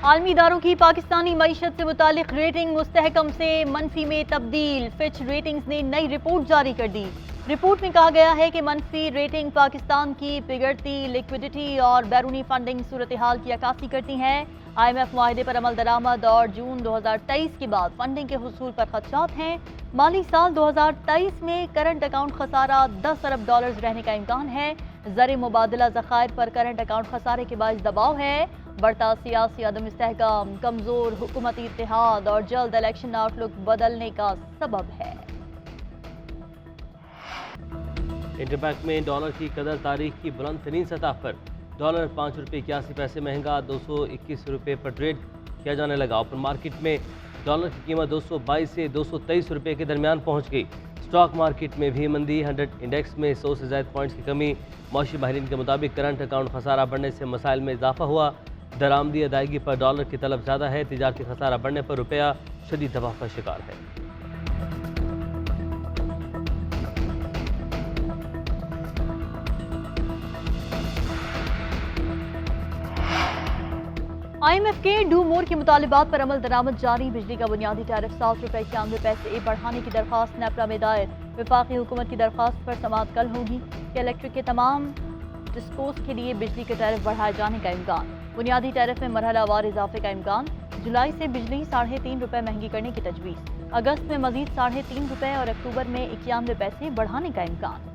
आलमी इदारों की पाकिस्तानी मईशत से मुतालिक रेटिंग मुस्तहकम से मनफी में तब्दील। फिच रेटिंग्स ने नई रिपोर्ट जारी कर दी। रिपोर्ट में कहा गया है कि मनफी रेटिंग पाकिस्तान की बिगड़ती लिक्विडिटी और बैरूनी फंडिंग सूरत हाल की अक्कासी करती हैं। IMF मुआहदे पर अमल दरामद और जून 2023 के बाद फंडिंग के हुसूल पर खदशात हैं। माली साल 2023 में करंट अकाउंट खसारा $10 अरब रहने का इम्कान है। ज़र मुबादला ज़खायर पर करंट अकाउंट खसारे के बाइस दबाव है। बढ़ता सियासी अदम इस्तेहकाम, कमजोर हुकूमती इत्तेहाद और जल्द इलेक्शन आउटलुक बदलने का सबब है। इंटरबैंक में डॉलर की कदर तारीख की बुलंद तरीन सतह पर। डॉलर 5 रुपये 81 पैसे महंगा 221 रुपये पर ट्रेड किया जाने लगा। ओपन मार्केट में डॉलर की कीमत 222 से 223 रुपये के दरमियान पहुंच गई। स्टॉक मार्केट में भी मंदी। 100 इंडेक्स में 100 से ज़ायद पॉइंट्स की कमी। मौशी माहिरीन के मुताबिक करंट अकाउंट खसारा बढ़ने से मसाइल में इजाफा हुआ। दरामदी अदायगी पर डॉलर की तलब ज़्यादा है। तिजारती खसारा बढ़ने पर रुपया शदीद दबाव का शिकार है। IMF के डू मोर के मुतालिबात पर अमल दरामद जारी। बिजली का बुनियादी टैरिफ 7 रुपये 91 पैसे बढ़ाने की दरख्वास्त नेपरा में दायर। वफाकी हुकूमत की दरख्वास्त पर समाअत कल होगी कि इलेक्ट्रिक के तमाम डिस्कोस के लिए बिजली के टैरिफ बढ़ाए जाने का इम्कान। बुनियादी टैरिफ में मरहलावार इजाफे का इम्कान। जुलाई से बिजली 3.5 रुपये महंगी करने की तजवीज़। अगस्त में मजीद 3.5 रुपये और अक्टूबर में 91 पैसे बढ़ाने का इम्कान।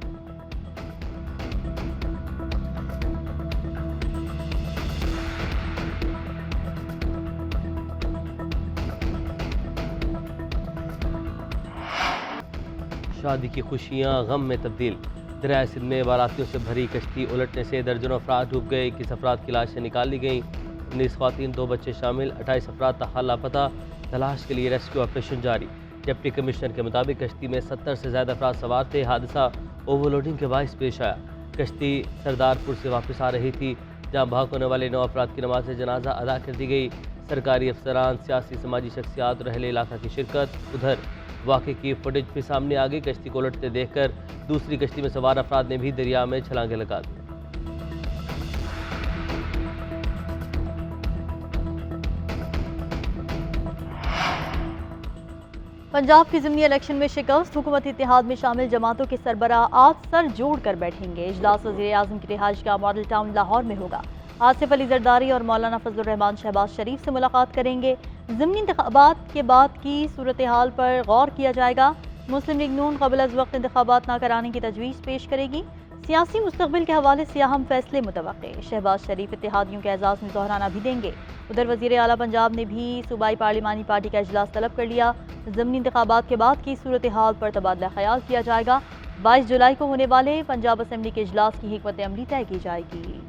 शादी की खुशियां गम में तब्दील। दरिया सिंध में बारातियों से भरी कश्ती उलटने से दर्जनों अफराद डूब गए। 21 अफराद की लाशें निकाल ली गईं। 19 ख्वातीन 2 बच्चे शामिल 28 अफराद ताहाल लापता। तलाश के लिए रेस्क्यू ऑपरेशन जारी। डिप्टी कमिश्नर के मुताबिक कश्ती में 70 से ज़्यादा अफराद सवार थे। हादसा ओवरलोडिंग के बायस पेश आया। कश्ती सरदारपुर से वापस आ रही थी, जहाँ भाग होने वाले 9 अफराद की नमाज जनाजा अदा कर दी गई। सरकारी अफसरान, सियासी समाजी शख्सियात और अहले इलाका की शिरकत। उधर वाक़े की फुटेज भी सामने आ गई। कश्ती को उलटते देखकर दूसरी कश्ती में सवार अफराद ने भी दरिया में छलांगे लगा दी। पंजाब की ज़िमनी इलेक्शन में शिकस्त। हुकूमती इत्तेहाद में शामिल जमातों के सरबराह आज सर जोड़ कर बैठेंगे। इजलास वज़ीर आज़म की रिहाइश का मॉडल टाउन लाहौर में होगा। आसिफ अली जरदारी और मौलाना फजलुर रहमान शहबाज शरीफ से मुलाकात करेंगे। ज़िमनी इंतखाबात के बाद की सूरत हाल पर गौर किया जाएगा। मुस्लिम लीग नून क़ब्ल अज़ वक्त इंतखाबात न कराने की तजवीज़ पेश करेगी। सियासी मुस्तक़बिल के हवाले से अहम फैसले मुतवक्के। शहबाज शरीफ इत्तेहादियों के एजाज़ में दोहराना भी देंगे। उधर वज़ीर आला पंजाब ने भी सूबाई पार्लिमानी पार्टी का इजलास तलब कर लिया। ज़िमनी इंतखाबात के बाद की सूरत हाल पर तबादला ख्याल किया जाएगा। 22 जुलाई को होने वाले पंजाब असम्बली के इजलास की हिकमत अमली तय की जाएगी।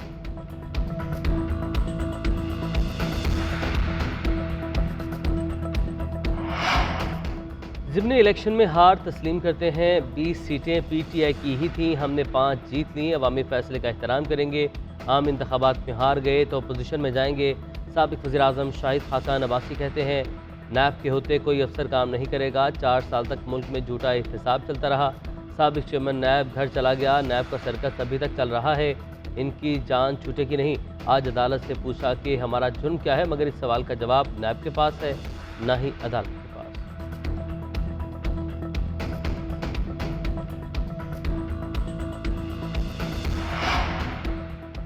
ज़िमनी इलेक्शन में हार तस्लीम करते हैं। 20 सीटें PTI की ही थीं, हमने 5 जीत ली। अवामी फैसले का एहतराम करेंगे। आम इंतखाबात में हार गए तो अपोजिशन में जाएंगे। साबिक वज़ीर आज़म शाहिद खाकान अब्बासी कहते हैं, नैब के होते कोई अफसर काम नहीं करेगा। 4 साल तक मुल्क में झूठा एहतसाब चलता रहा। साबिक चेयरमैन नैब घर चला गया। नैब का सर्कस अभी तक चल रहा है। इनकी जान छूटेगी नहीं। आज अदालत से पूछा कि हमारा जुर्म क्या है, मगर इस सवाल का जवाब नैब के पास है, ना ही अदालत के पास।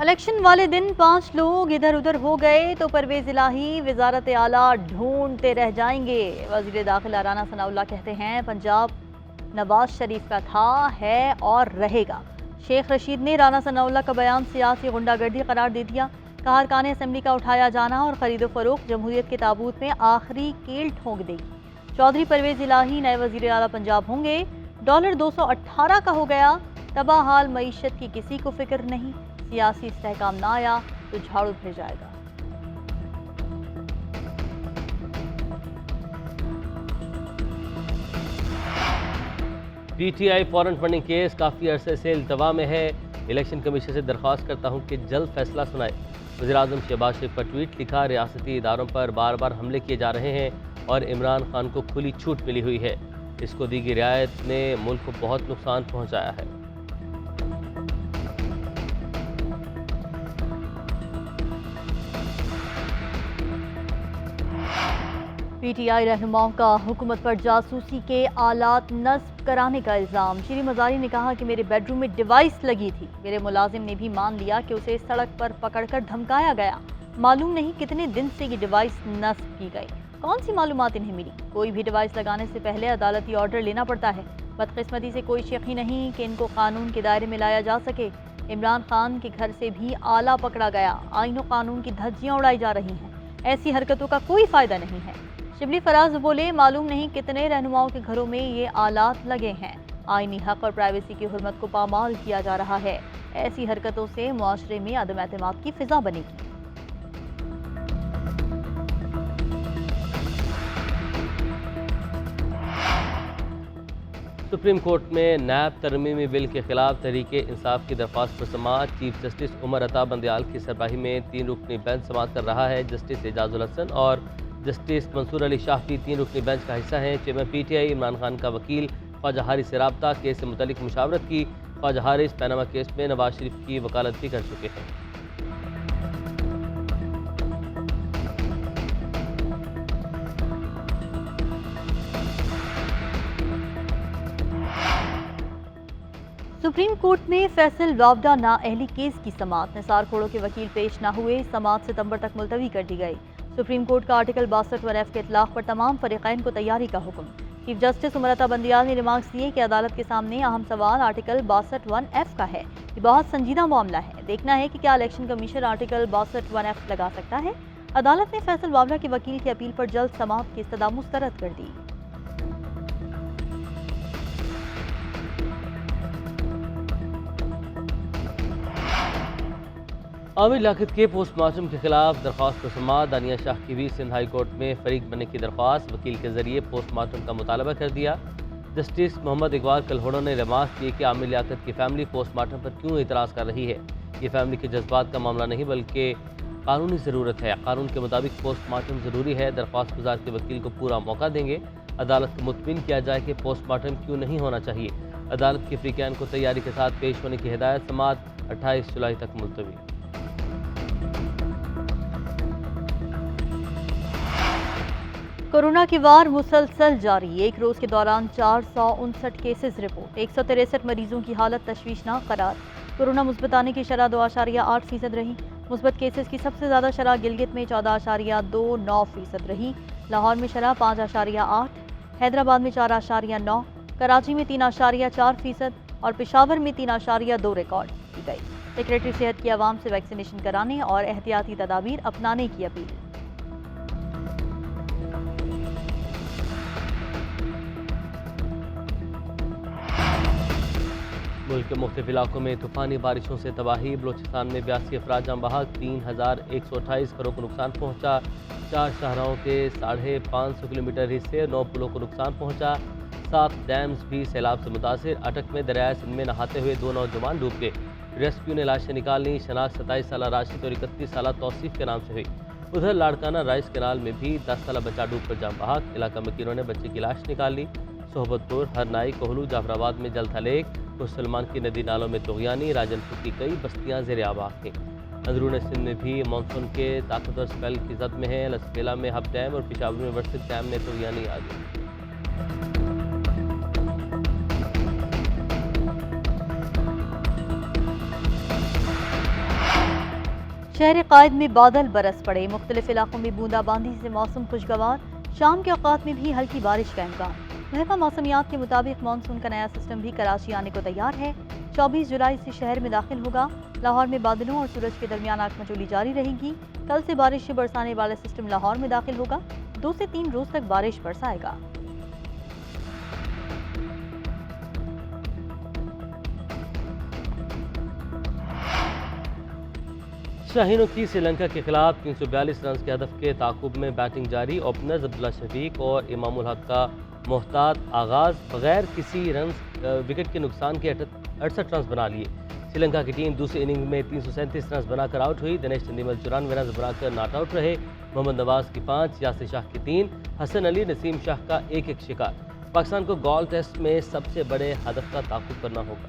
इलेक्शन वाले दिन 5 लोग इधर उधर हो गए तो परवेज़ इलाही वज़ारत आला ढूंढते रह जाएंगे। वज़ीर दाखिला राना सनाउल्लाह कहते हैं, पंजाब नवाज शरीफ का था, है और रहेगा। शेख रशीद ने राना सनाउल्लाह का बयान सियासी गुंडागर्दी करार दे दिया। कहा, अरकान असम्बली का उठाया जाना और खरीदो फरोख्त जमहूरियत के ताबूत में आखिरी कील ठोंक देगी। चौधरी परवेज़ इलाही नए वज़ीर आला पंजाब होंगे। डॉलर 218 का हो गया। तबाह हाल मईशत की किसी को फिक्र नहीं। सियासी इस्तेहकाम ना आया तो झाड़ू फिर जाएगा। PTI फॉरेन फंडिंग केस काफ़ी अरसे से इल्तवा में है। इलेक्शन कमीशन से दरख्वास्त करता हूँ कि जल्द फैसला सुनाए। वज़ीर आज़म शहबाज शरीफ का ट्वीट लिखा, रियासती इदारों पर बार बार हमले किए जा रहे हैं और इमरान खान को खुली छूट मिली हुई है। इसको दी गई रियायत ने मुल्क को बहुत नुकसान पहुँचाया है। पीटीआई रहनुमाओं का हुकूमत पर जासूसी के आलात नस्ब कराने का इल्ज़ाम। श्री मजारी ने कहा कि मेरे बेडरूम में डिवाइस लगी थी। मेरे मुलाजिम ने भी मान लिया कि उसे सड़क पर पकड़कर धमकाया गया। मालूम नहीं कितने दिन से ये डिवाइस नस्ब की गई। कौन सी मालूमात इन्हें मिली? कोई भी डिवाइस लगाने से पहले अदालती ऑर्डर लेना पड़ता है। बदकिस्मती से कोई शक ही नहीं कि इनको कानून के दायरे में लाया जा सके। इमरान खान के घर से भी आला पकड़ा गया। आईन और कानून की धज्जियां उड़ाई जा रही हैं। ऐसी हरकतों का कोई फायदा नहीं है। शिबली फराज बोले, मालूम नहीं कितने रहनुमाओं के घरों में ये आलात लगे हैं। आईनी हक और प्राइवेसी की हुर्मत को पामाल किया जा रहा है। ऐसी हरकतों से मुआशरे में अदम एतमाद की फिजा बनेगी। सुप्रीम कोर्ट में नैब तरमीमी बिल के खिलाफ तहरीके इंसाफ की दरख्वास्त पर समाअत। चीफ जस्टिस उमर अता बंदयाल की सरबराही में 3 रुकनी बेंच समाअत कर रहा है। जस्टिस एजाजुल हसन और जस्टिस मंसूर अली शाह भी 3 रुकनी बेंच का हिस्सा हैं। चेयरमैन पीटीआई इमरान खान का वकील ख्वाजा हारिस से राब्ता, केस से मुतल्लिक मुशावरत की। ख्वाजा हारिस पैनामा केस में नवाज शरीफ की वकालत भी कर चुके हैं। सुप्रीम कोर्ट में फैसल वावडा नाअहली केस की समाअत। निसार खोड़ो के वकील पेश न हुए। समाअत सितंबर तक मुलतवी कर दी गई। सुप्रीम कोर्ट का आर्टिकल 62(1)F के इतलाक पर तमाम फरीकैन को तैयारी का हुक्म। चीफ जस्टिस उमर अता बंदयाल ने रिमार्क्स दिए कि अदालत के सामने अहम सवाल आर्टिकल 62(1)F का है। ये बहुत संजीदा मामला है। देखना है कि क्या इलेक्शन कमीशन आर्टिकल 62(1)F लगा सकता है। अदालत ने फैसल वावडा के वकील की अपील पर जल्द समाअत की इस्तदा मुस्तरद कर दी। आमिर लियाकत के पोस्टमार्टम के खिलाफ दरख्वास्त पर समाअत। दानिया शाह की भी सिंध हाई कोर्ट में फरीक बनने की दरख्वास्त। वकील के जरिए पोस्टमार्टम का मुतालबा कर दिया। जस्टिस मोहम्मद इकबाल कलहोड़ा ने रिमार्क किए कि आमिर लियाकत की फैमिली पोस्टमार्टम पर क्यों इतराज़ कर रही है। ये फैमिली के जज्बात का मामला नहीं बल्कि कानूनी ज़रूरत है। कानून के मुताबिक पोस्टमार्टम ज़रूरी है। दरख्वास्त गुजार के वकील को पूरा मौका देंगे। अदालत को मुतमिन किया जाए कि पोस्टमार्टम क्यों नहीं होना चाहिए। अदालत के फ्रीकैन को तैयारी के साथ पेश होने की हिदायत। समाअत 28 जुलाई तक मुलतवी। कोरोना की वार मुसलसल जारी। एक रोज के दौरान 459 केसेस रिपोर्ट। 163 मरीजों की हालत तशवीशनाक करार। कोरोना मुस्बत आने की शरह 2.8% रही। मुस्बत केसेस की सबसे ज़्यादा शरह गिलगित में 14.29% रही। लाहौर में शरह 5.8, हैदराबाद में 4.9, कराची में 3.4% और पेशावर में 3.2 रिकॉर्ड की गई। सेक्रेटरी सेहत की आवाम से वैक्सीनेशन कराने और एहतियाती तदाबीर अपनाने की अपील। मुल्क के मुख्तलिफ इलाकों में तूफ़ानी बारिशों से तबाही। बलोचिस्तान में 82 अफराद जाम बहक। 3128 घरों को नुकसान पहुँचा। 4 शाहराहों के 550 किलोमीटर हिस्से 9 पुलों को नुकसान पहुँचा। 7 डैम्स भी सैलाब से मुतासिर। अटक में दरियाए सिंध में नहाते हुए 2 नौजवान डूब गए। रेस्क्यू ने लाशें निकाली। शनाख्त 27 साल राशिद और 31 साल तौसीफ के नाम से हुई। उधर लाड़काना राइस कैनाल में भी 10 साल बच्चा डूब कर जाम बहक। इलाका मकीनों ने बच्चे की लाश निकाली। सोहबतपुर, हरनाई, कोहलू, जाफराबाद में जलथा लेक, सलमान की नदी नालों में तुगयानी, राजनपुर की कई बस्तियां ज़ेर आबाद थीं। अंदरून सिंध में भी मानसून के ताकतवर स्पेल की जद में है। लसपेला में हब डैम और पेशावर में वर्सित डैम में तुगयानी आ गई। शहर कायद में बादल बरस पड़े। मुख्तलिफ इलाकों में बूंदाबांदी से मौसम खुशगवार। शाम के औकात में भी हल्की बारिश का इम्कान। महकमा मौसमियात के मुताबिक मानसून का नया सिस्टम भी कराची आने को तैयार है। 24 जुलाई से शहर में दाखिल होगा। लाहौर में बादलों और सूरज के दरमियान आगमचोली जारी रहेगी। कल से बारिश से बरसाने वाला सिस्टम लाहौर में दाखिल होगा। 2 से 3 रोज तक बारिश बरसाएगा। शाहीनों की श्रीलंका के खिलाफ 342 रन के हदफ के ताकुब में बैटिंग जारी। ओपनर्स अब्दुल्ला शफीक और इमामुल हक का मोहतात आगाज। बगैर किसी रन विकेट के नुकसान के 68 रन बना लिए। श्रीलंका की टीम दूसरी इनिंग में 337 रन बनाकर आउट हुई। दिनेश चंदीमल 94 रन बनाकर नॉट आउट रहे। मोहम्मद नवाज की 5, यासिर शाह की 3, हसन अली, नसीम शाह का 1-1 शिकार। पाकिस्तान को गोल टेस्ट में सबसे बड़े हदफ का ताकुब करना होगा।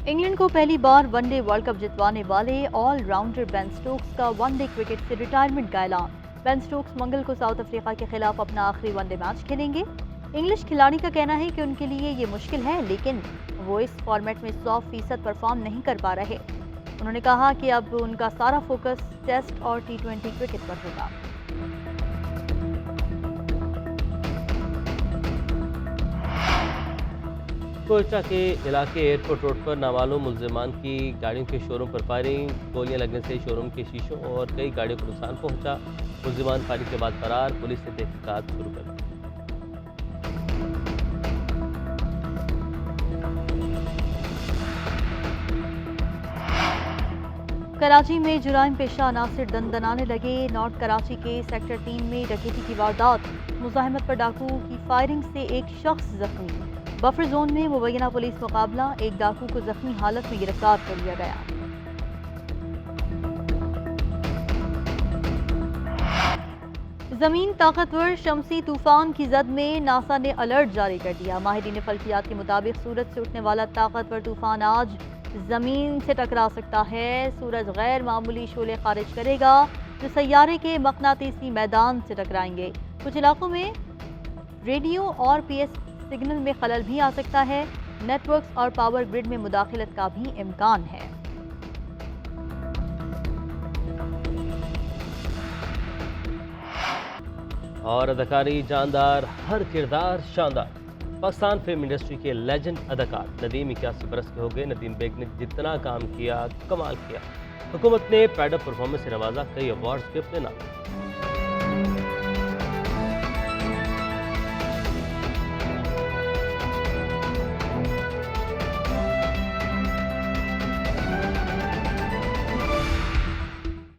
इंग्लैंड को पहली बार वनडे वर्ल्ड कप जितवाने वाले ऑलराउंडर बेन स्टोक्स का वनडे क्रिकेट से रिटायरमेंट का ऐलान। बेन स्टोक्स मंगल को साउथ अफ्रीका के खिलाफ अपना आखिरी वनडे मैच खेलेंगे। इंग्लिश खिलाड़ी का कहना है कि उनके लिए ये मुश्किल है, लेकिन वो इस फॉर्मेट में 100% परफॉर्म नहीं कर पा रहे। उन्होंने कहा कि अब उनका सारा फोकस टेस्ट और T20 क्रिकेट पर होगा। कोयटा के इलाके एयरपोर्ट रोड पर नामालूम मुल्जिमान की गाड़ियों के शोरूम पर फायरिंग, गोलियां लगने से शोरूम के शीशों और कई गाड़ियों को नुकसान पहुंचा। मुल्जिमान फायरिंग के बाद फरार, पुलिस ने तहकीकात शुरू कर दी। कराची में जुराइम पेशा अनासिर दंदनाने लगे। नॉर्थ कराची के सेक्टर 3 में डकैती की वारदात, मुजाहिमत पर डाकू की फायरिंग से एक शख्स जख्मी। बफर जोन में मुबैना पुलिस मुकाबला, एक डाकू को जख्मी हालत में गिरफ्तार कर लिया गया। जमीन ताकतवर शमसी तूफान की जद में नासा ने अलर्ट जारी कर दिया। माहिरीन फल्कियात के मुताबिक सूरज से उठने वाला ताकतवर तूफान आज जमीन से टकरा सकता है। सूरज गैर मामूली शोले खारिज करेगा जो सैयारे के मकनातीसी मैदान से टकराएंगे। कुछ इलाकों में रेडियो और PS सिग्नल में खलल भी आ सकता है। नेटवर्क्स और पावर ग्रिड में मुदाखलत का भी इम्कान है। और अदाकारी जानदार, हर किरदार शानदार। पाकिस्तान फिल्म इंडस्ट्री के लेजेंड अदाकार नदीम 81 बरस के हो गए। नदीम बेग ने जितना काम किया, कमाल किया। हुकूमत ने प्राइड ऑफ परफॉर्मेंस से नवाजा, कई अवार्ड्स भी अपने नाम।